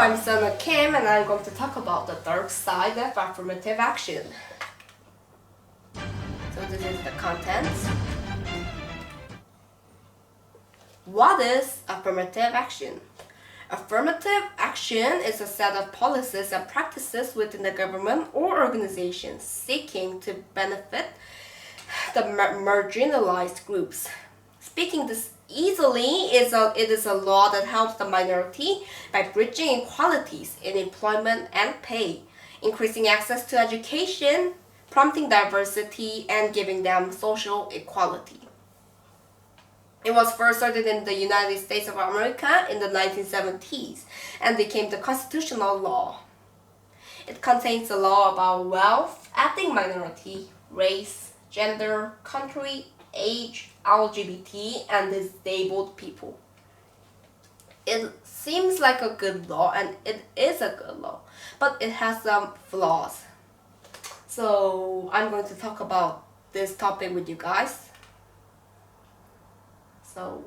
I'm sunwoo Kim, and I'm going to talk about the dark side of affirmative action. So this is the contents. What is affirmative action? Affirmative action is a set of policies and practices within the government or organization seeking to benefit the marginalized groups. Speaking this easily, it is a law that helps the minority by bridging inequalities in employment and pay, increasing access to education, prompting diversity, and giving them social equality. It was first started in the United States of America in the 1970s and became the constitutional law. It contains the law about wealth, ethnic minority, race, gender, country, age, LGBT, and disabled people. It seems like a good law, and it is a good law, but it has some flaws. So I'm going to talk about this topic with you guys. So,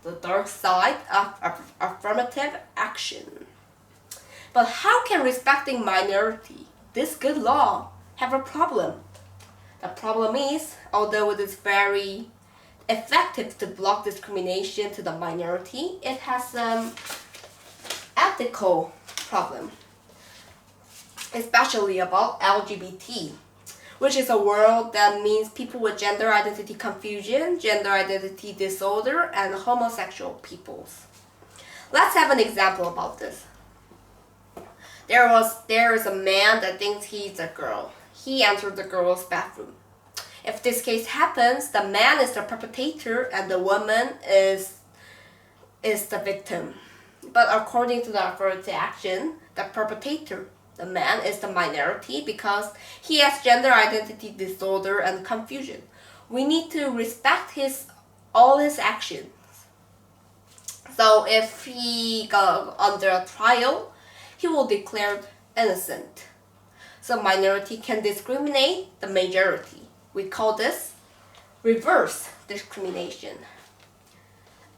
the dark side of affirmative action. But how can respecting minority, this good law, have a problem? The problem is, although it is very effective to block discrimination to the minority, it has some ethical problem, especially about LGBT, which is a word that means people with gender identity confusion, gender identity disorder, and homosexual peoples. Let's have an example about this. There is a man that thinks he's a girl. He entered the girl's bathroom. If this case happens, the man is the perpetrator and the woman is the victim. But according to the affirmative action, the perpetrator, the man, is the minority because he has gender identity disorder and confusion. We need to respect all his actions. So if he got under a trial, he will be declared innocent. So minority can discriminate the majority. We call this reverse discrimination.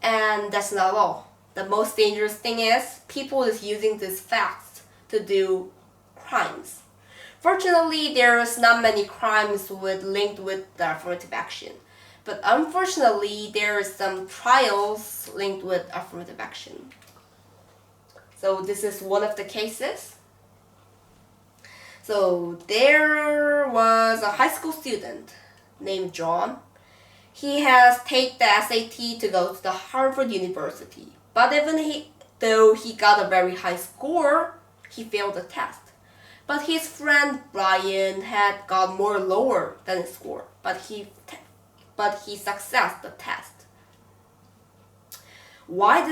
And that's not all. The most dangerous thing is people is using these facts to do crimes. Fortunately, there's not many crimes linked with the affirmative action. But unfortunately, there is some trials linked with affirmative action. So this is one of the cases. So there was a high school student named John. He has taken the SAT to go to the Harvard University. But even though he got a very high score, he failed the test. But his friend Brian had got more lower than his score, but he successed the test. Why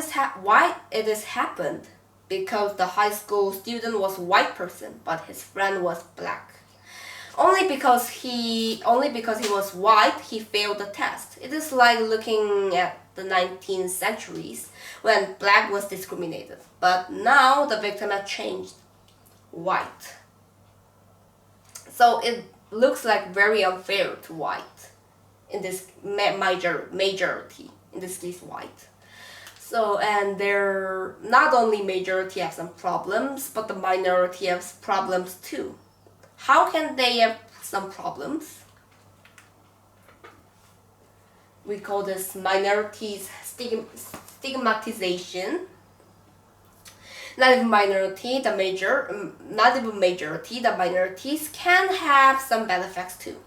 it has happened? Because the high school student was a white person, but his friend was black. Only because he was white, he failed the test. It is like looking at the 19th centuries when black was discriminated. But now the victim has changed, white. So it looks like very unfair to white, in this majority, in this case white. So, and they're not only majority have some problems, but the minority has problems too. How can they have some problems? We call this minorities stigmatization. Not even majority, the minorities can have some bad effects too.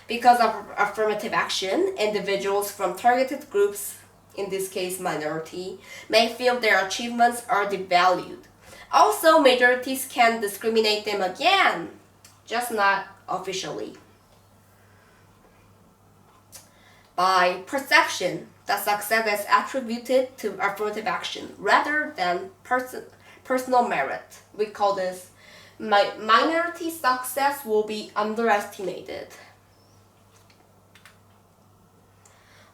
Because of affirmative action, individuals from targeted groups, in this case minority, may feel their achievements are devalued. Also, majorities can discriminate them again, just not officially. By perception, the success is attributed to affirmative action rather than personal merit. We call this minority success will be underestimated.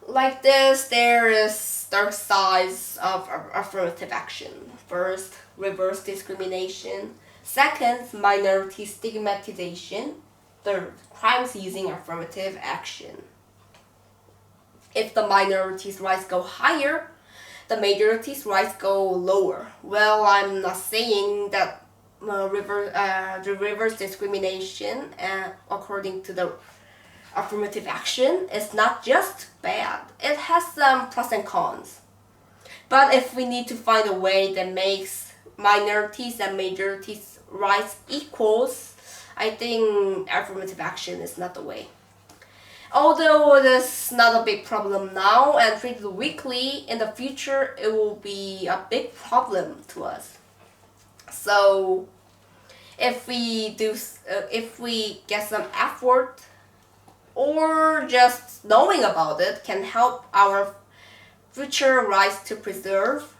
Like this, there is dark sides of affirmative action. First, reverse discrimination. Second, minority stigmatization. Third, crimes using affirmative action. If the minorities' rights go higher, the majority's rights go lower. Well, I'm not saying that the reverse discrimination, according to the affirmative action, is not just bad. It has some pros and cons. But if we need to find a way that makes minorities and majorities' rights equals, I think affirmative action is not the way. Although it is not a big problem now and treated weakly, in the future it will be a big problem to us. So if we get some effort or just knowing about it can help our future rights to preserve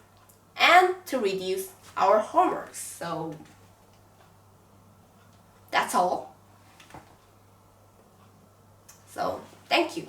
and to reduce our homework. So that's all. So thank you.